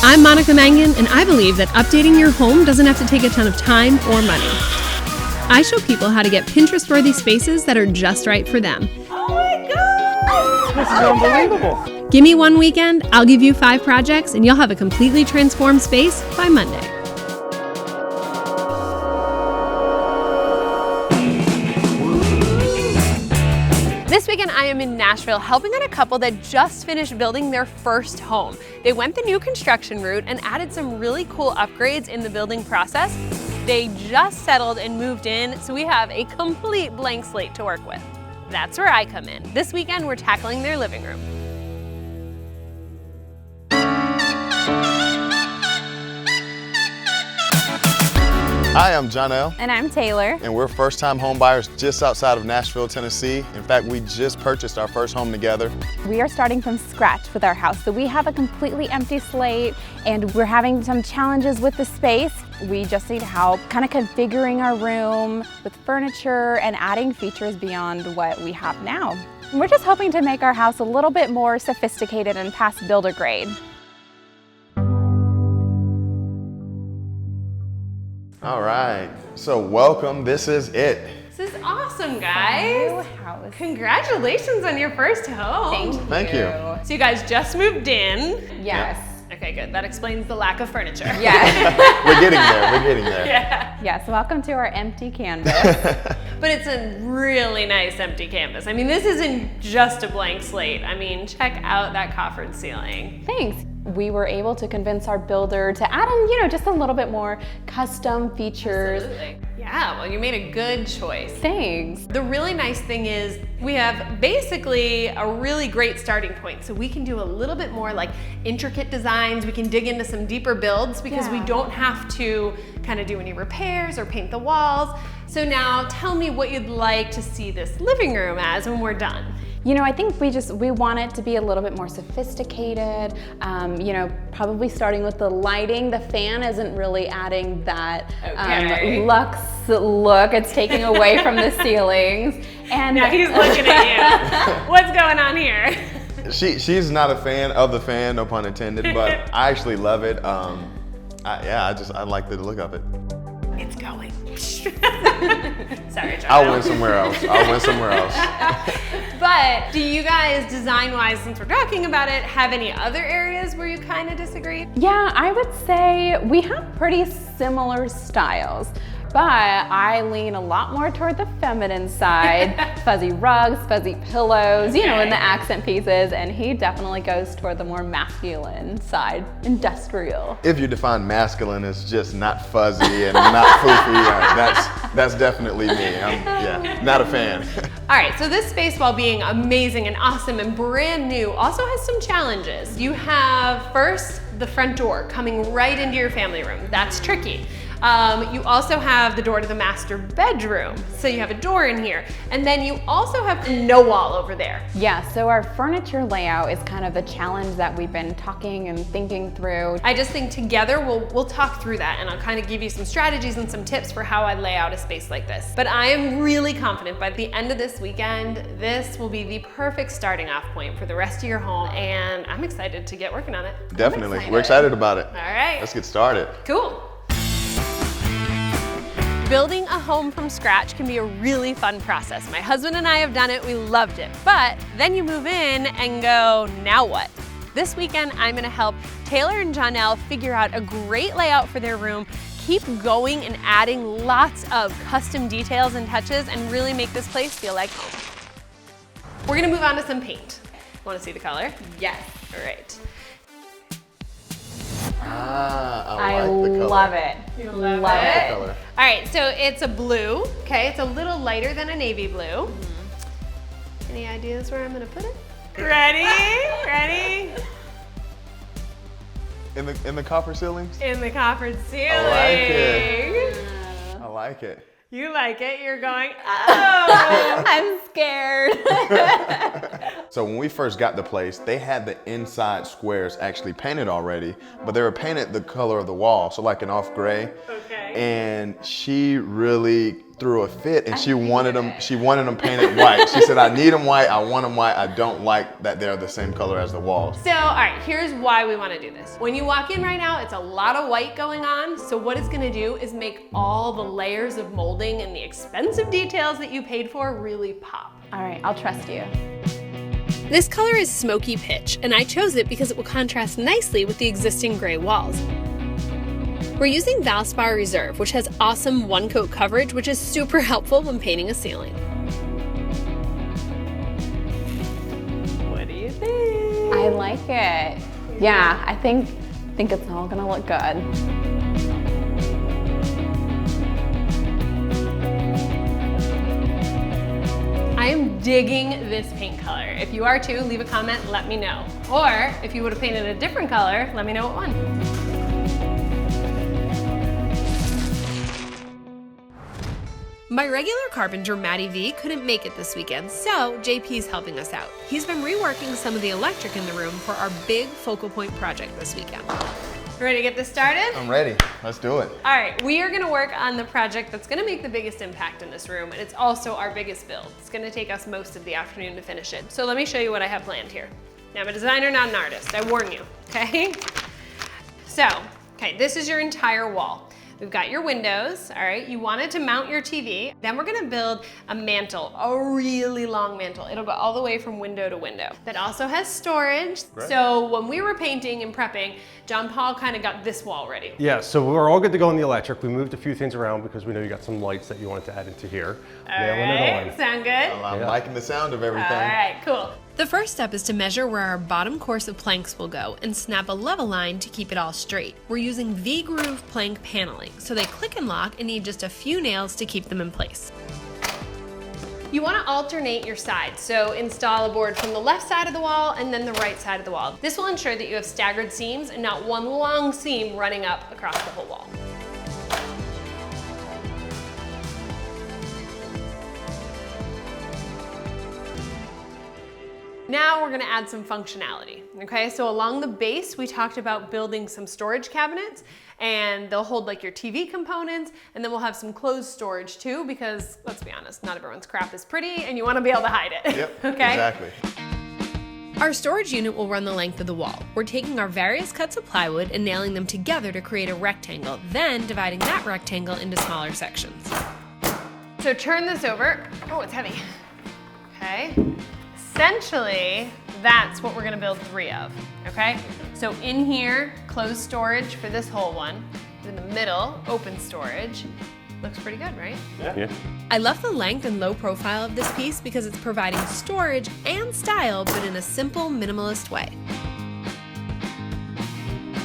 I'm Monica Mangan, and I believe that updating your home doesn't have to take a ton of time or money. I show people how to get Pinterest-worthy spaces that are just right for them. Oh my God! This is unbelievable. Give me one weekend, I'll give you 5 projects, and you'll have a completely transformed space by Monday. This weekend, I am in Nashville helping out a couple that just finished building their first home. They went the new construction route and added some really cool upgrades in the building process. They just settled and moved in, so we have a complete blank slate to work with. That's where I come in. This weekend, we're tackling their living room. Hi, I'm Jonelle. And I'm Taylor. And we're first-time home buyers just outside of Nashville, Tennessee. In fact, we just purchased our first home together. We are starting from scratch with our house. So we have a completely empty slate and we're having some challenges with the space. We just need help kind of configuring our room with furniture and adding features beyond what we have now. We're just hoping to make our house a little bit more sophisticated and past builder grade. All right, so welcome, this is it. This is awesome, guys. New house. Congratulations on your first home. Thank you. So you guys just moved in. Yes. Okay, good. That explains the lack of furniture. Yes. We're getting there. Yeah. Yes, welcome to our empty canvas. But it's a really nice empty canvas. I mean, this isn't just a blank slate. I mean, check out that coffered ceiling. Thanks. We were able to convince our builder to add in, just a little bit more custom features. Absolutely. Yeah, well, you made a good choice. Thanks. The really nice thing is we have basically a really great starting point. So we can do a little bit more like intricate designs. We can dig into some deeper builds because we don't have to kind of do any repairs or paint the walls. So now tell me what you'd like to see this living room as when we're done. I think we want it to be a little bit more sophisticated, probably starting with the lighting. The fan isn't really adding that luxe look. It's taking away from the ceilings. And now he's looking at you. What's going on here? She's not a fan of the fan, no pun intended, but I actually love it. I like the look of it. It's going. Sorry, John. I'll win somewhere else. But do you guys, design-wise, since we're talking about it, have any other areas where you kind of disagree? Yeah, I would say we have pretty similar styles. But I lean a lot more toward the feminine side, fuzzy rugs, fuzzy pillows, in the accent pieces, and he definitely goes toward the more masculine side, industrial. If you define masculine as just not fuzzy and not foofy, that's definitely me. I'm not a fan. All right, so this space, while being amazing and awesome and brand new, also has some challenges. You have, first, the front door coming right into your family room. That's tricky. You also have the door to the master bedroom. So you have a door in here. And then you also have no wall over there. Yeah, so our furniture layout is kind of a challenge that we've been talking and thinking through. I just think together we'll talk through that, and I'll kind of give you some strategies and some tips for how I lay out a space like this. But I am really confident by the end of this weekend, this will be the perfect starting off point for the rest of your home, and I'm excited to get working on it. Definitely, we're excited about it. All right. Let's get started. Cool. Building a home from scratch can be a really fun process. My husband and I have done it, we loved it. But then you move in and go, now what? This weekend, I'm gonna help Taylor and Jonelle figure out a great layout for their room, keep going and adding lots of custom details and touches, and really make this place feel like home. We're gonna move on to some paint. Wanna see the color? Yes. All right. I like the color. Love it. You love The color. All right, so it's a blue, okay? It's a little lighter than a navy blue. Any ideas where I'm gonna put it? Ready? Ready? In the copper ceilings? In the coffered ceiling. I like it. You like it, you're going, oh. I'm scared. So when we first got the place, they had the inside squares actually painted already, but they were painted the color of the wall, so like an off gray. Okay. And she really threw a fit, and she wanted them painted white. She said, I need them white, I want them white, I don't like that they're the same color as the walls. So, all right, here's why we want to do this. When you walk in right now, it's a lot of white going on. So what it's going to do is make all the layers of molding and the expensive details that you paid for really pop. All right, I'll trust you. This color is Smoky Pitch, and I chose it because it will contrast nicely with the existing gray walls. We're using Valspar Reserve, which has awesome one-coat coverage, which is super helpful when painting a ceiling. What do you think? I like it. Yeah, I think it's all gonna look good. I am digging this paint color. If you are too, leave a comment, let me know. Or if you would have painted a different color, let me know what one. My regular carpenter, Matty V, couldn't make it this weekend, so JP's helping us out. He's been reworking some of the electric in the room for our big focal point project this weekend. Ready to get this started? I'm ready, let's do it. All right, we are gonna work on the project that's gonna make the biggest impact in this room, and it's also our biggest build. It's gonna take us most of the afternoon to finish it. So let me show you what I have planned here. Now, I'm a designer, not an artist, I warn you, okay? So, okay, this is your entire wall. We've got your windows, all right? You wanted to mount your TV. Then we're gonna build a mantle, a really long mantle. It'll go all the way from window to window. That also has storage. Right. So when we were painting and prepping, John Paul kind of got this wall ready. Yeah, so we're all good to go on the electric. We moved a few things around because we know you got some lights that you wanted to add into here. All right, sound good? I'm liking the sound of everything. All right, cool. The first step is to measure where our bottom course of planks will go and snap a level line to keep it all straight. We're using V-groove plank paneling, so they click and lock and need just a few nails to keep them in place. You want to alternate your sides, so install a board from the left side of the wall and then the right side of the wall. This will ensure that you have staggered seams and not one long seam running up across the whole wall. Now we're gonna add some functionality, okay? So along the base, we talked about building some storage cabinets, and they'll hold like your TV components, and then we'll have some closed storage too, because let's be honest, not everyone's crap is pretty, and you wanna be able to hide it. Yep, okay? exactly. Our storage unit will run the length of the wall. We're taking our various cuts of plywood and nailing them together to create a rectangle, then dividing that rectangle into smaller sections. So turn this over. Oh, it's heavy. Okay. Essentially, that's what we're gonna build 3 of, okay? So in here, closed storage for this whole one. In the middle, open storage. Looks pretty good, right? Yeah. I love the length and low profile of this piece because it's providing storage and style, but in a simple, minimalist way.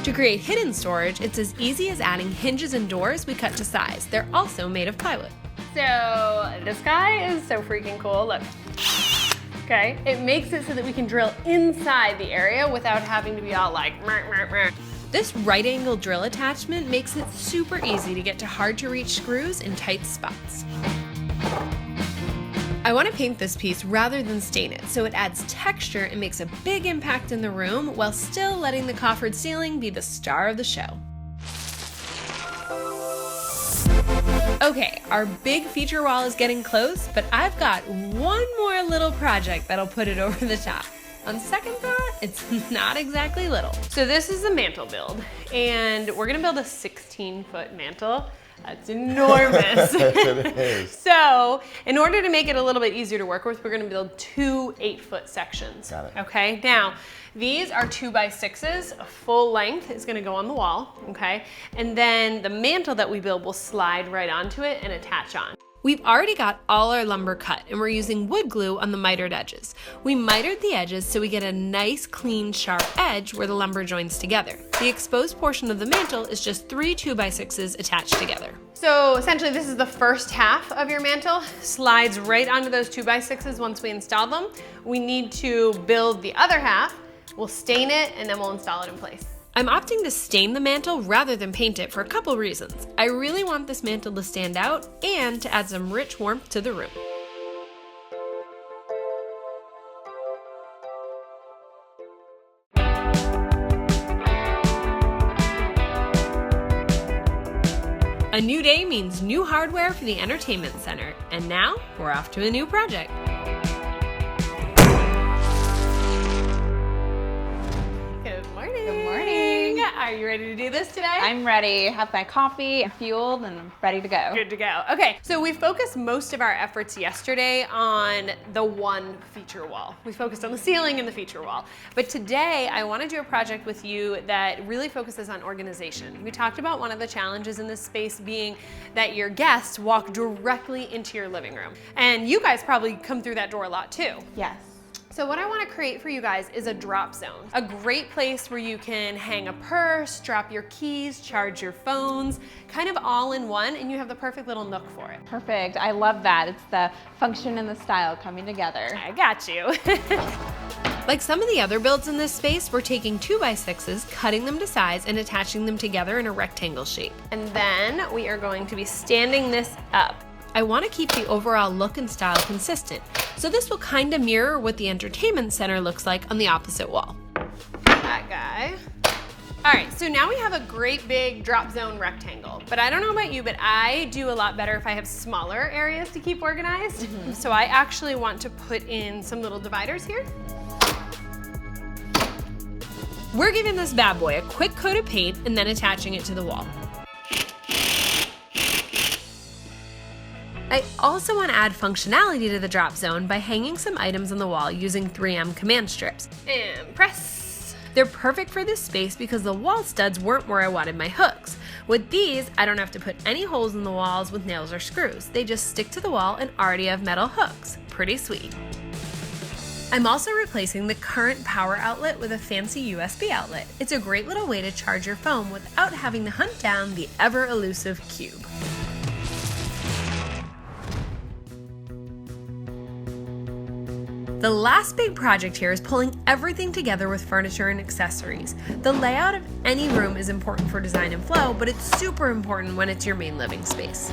To create hidden storage, it's as easy as adding hinges and doors we cut to size. They're also made of plywood. So this guy is so freaking cool, look. Okay, it makes it so that we can drill inside the area without having to be all like, meh, meh, meh. This right angle drill attachment makes it super easy to get to hard to reach screws in tight spots. I want to paint this piece rather than stain it, so it adds texture and makes a big impact in the room while still letting the coffered ceiling be the star of the show. Okay, our big feature wall is getting close, but I've got one more little project that'll put it over the top. On second thought, it's not exactly little. So this is a mantel build, and we're gonna build a 16-foot mantel. That's enormous. It is. So in order to make it a little bit easier to work with, we're gonna build 2 8-foot sections. Got it. Okay, now these are 2x6s. A full length is gonna go on the wall, okay? And then the mantel that we build will slide right onto it and attach on. We've already got all our lumber cut, and we're using wood glue on the mitered edges. We mitered the edges so we get a nice, clean, sharp edge where the lumber joins together. The exposed portion of the mantel is just 3 2x6s attached together. So essentially this is the first half of your mantel. Slides right onto those 2x6s once we install them. We need to build the other half. We'll stain it, and then we'll install it in place. I'm opting to stain the mantel rather than paint it for a couple reasons. I really want this mantel to stand out and to add some rich warmth to the room. A new day means new hardware for the entertainment center. And now, we're off to a new project. Good morning. Good morning. Are you ready to do this today? I'm ready. Have my coffee, fueled, and I'm ready to go. Good to go. Okay, so we focused most of our efforts yesterday on the one feature wall. We focused on the ceiling and the feature wall. But today, I want to do a project with you that really focuses on organization. We talked about one of the challenges in this space being that your guests walk directly into your living room. And you guys probably come through that door a lot too. Yes. So what I want to create for you guys is a drop zone. A great place where you can hang a purse, drop your keys, charge your phones, kind of all in one, and you have the perfect little nook for it. Perfect. I love that. It's the function and the style coming together. I got you. Like some of the other builds in this space, we're taking 2x6s, cutting them to size, and attaching them together in a rectangle shape. And then we are going to be standing this up. I want to keep the overall look and style consistent, so this will kind of mirror what the entertainment center looks like on the opposite wall. That guy. All right, so now we have a great big drop zone rectangle, but I don't know about you, but I do a lot better if I have smaller areas to keep organized. So I actually want to put in some little dividers here. We're giving this bad boy a quick coat of paint and then attaching it to the wall. I also want to add functionality to the drop zone by hanging some items on the wall using 3M command strips. And press. They're perfect for this space because the wall studs weren't where I wanted my hooks. With these, I don't have to put any holes in the walls with nails or screws. They just stick to the wall and already have metal hooks. Pretty sweet. I'm also replacing the current power outlet with a fancy USB outlet. It's a great little way to charge your phone without having to hunt down the ever-elusive cube. The last big project here is pulling everything together with furniture and accessories. The layout of any room is important for design and flow, but it's super important when it's your main living space.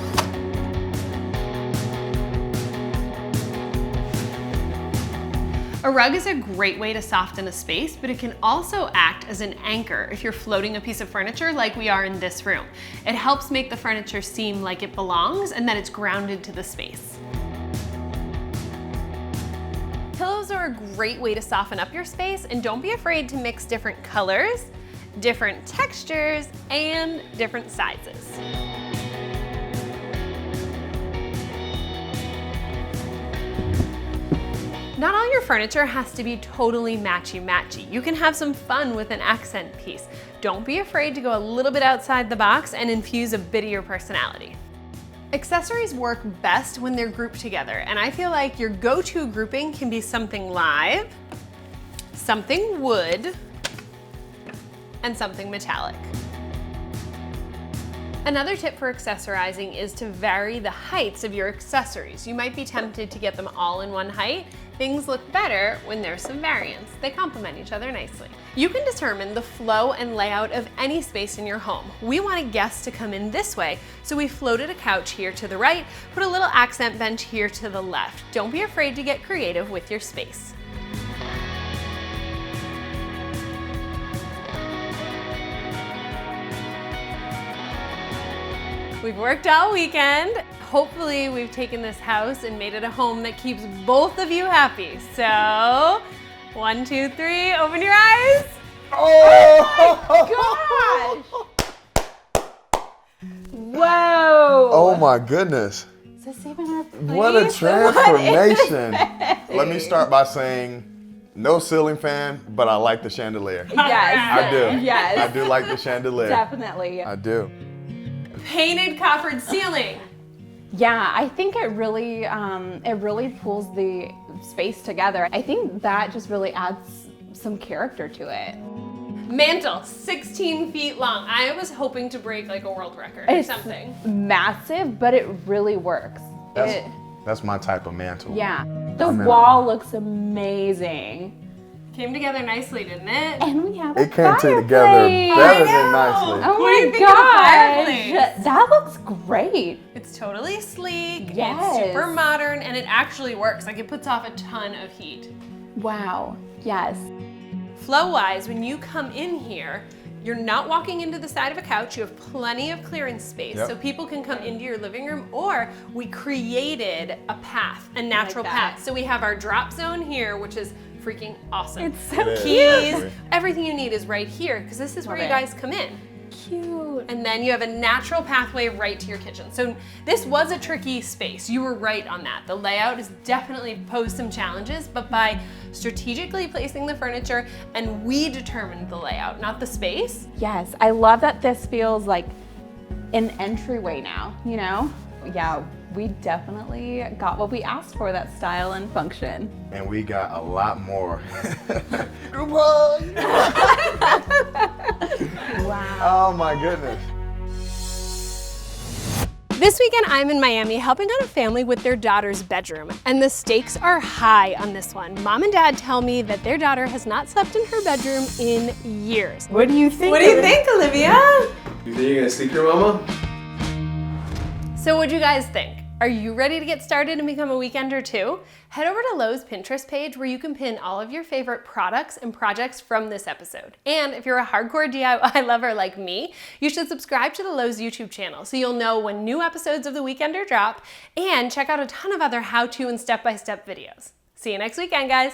A rug is a great way to soften a space, but it can also act as an anchor if you're floating a piece of furniture like we are in this room. It helps make the furniture seem like it belongs and that it's grounded to the space. Pillows are a great way to soften up your space, and don't be afraid to mix different colors, different textures, and different sizes. Not all your furniture has to be totally matchy-matchy. You can have some fun with an accent piece. Don't be afraid to go a little bit outside the box and infuse a bit of your personality. Accessories work best when they're grouped together, and I feel like your go-to grouping can be something live, something wood, and something metallic. Another tip for accessorizing is to vary the heights of your accessories. You might be tempted to get them all in one height. Things look better when there's some variance. They complement each other nicely. You can determine the flow and layout of any space in your home. We wanted guests to come in this way, so we floated a couch here to the right, put a little accent bench here to the left. Don't be afraid to get creative with your space. We've worked all weekend. Hopefully we've taken this house and made it a home that keeps both of you happy. So, 1, 2, 3, open your eyes. Oh! Gosh! Whoa! Oh my goodness. Is this even our place? What a transformation. Let me start by saying, no ceiling fan, but I like the chandelier. Yes. I do. Yes. I do like the chandelier. Definitely. I do. Painted coffered ceiling. Yeah, I think it really pulls the space together. I think that just really adds some character to it. Mantel, 16 feet long. I was hoping to break like a world record or something. Massive, but it really works. That's my type of mantle. Yeah. The wall looks amazing. Came together nicely, didn't it? And we have a It came fireplace. together better than nicely. Oh What do you my think of the fireplace? gosh, that looks great. It's totally sleek, Yes. it's super modern, and it actually works. Like it puts off a ton of heat. Wow, yes. Flow-wise, when you come in here, You're not walking into the side of a couch. You have plenty of clearance space, Yep. so people can come into your living room, or we created a path, a natural path. So we have our drop zone here, which is freaking awesome. It's so It is, Keys, actually. everything you need is right here, because this is where you Love it. guys come in. Cute. And then you have a natural pathway right to your kitchen. So this was a tricky space. You were right on that. The layout has definitely posed some challenges, but by strategically placing the furniture, and we determined the layout, not the space. Yes, I love that this feels like an entryway now, you know? Yeah, we definitely got what we asked for, that style and function. And we got a lot more. Group hug! Wow. Oh my goodness. This weekend, I'm in Miami helping out a family with their daughter's bedroom, and the stakes are high on this one. Mom and Dad tell me that their daughter has not slept in her bedroom in years. What do you think? What do you think, Olivia? You think you're gonna sleep here, Mama? So what'd you guys think? Are you ready to get started and become a weekender too? Head over to Lowe's Pinterest page where you can pin all of your favorite products and projects from this episode. And if you're a hardcore DIY lover like me, you should subscribe to the Lowe's YouTube channel so you'll know when new episodes of The Weekender drop, and check out a ton of other how-to and step-by-step videos. See you next weekend, guys.